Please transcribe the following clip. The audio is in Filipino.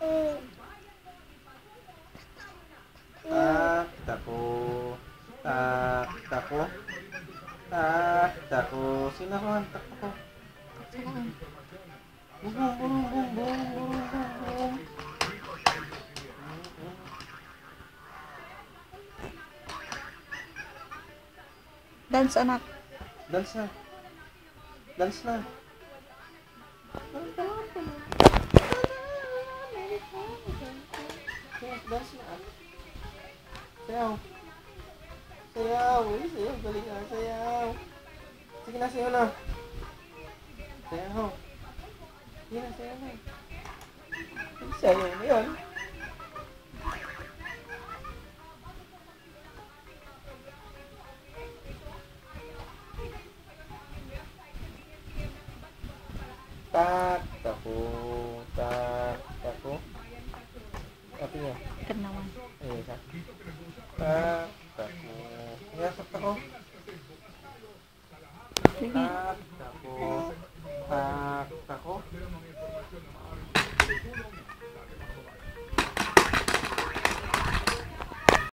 Tak, tako. Tak, tako. Tak, tako. Sinahan, tako. Bum, bum, bum, bum, bum, bum, bum. Dance, anak. Dance na. Dance na. Dance na. Sayaw. Sayaw. Uy, sayaw. Galing na. Sayaw. Sige na, sayaw na. Sayaw. Sige na, sayaw na. Sayaw na yun. Tak, tako. Tak, tako. Apa niya? Ikan naman. Ayan, isa. Tak, tako. Ayan, sakta ko. Sige. Tak,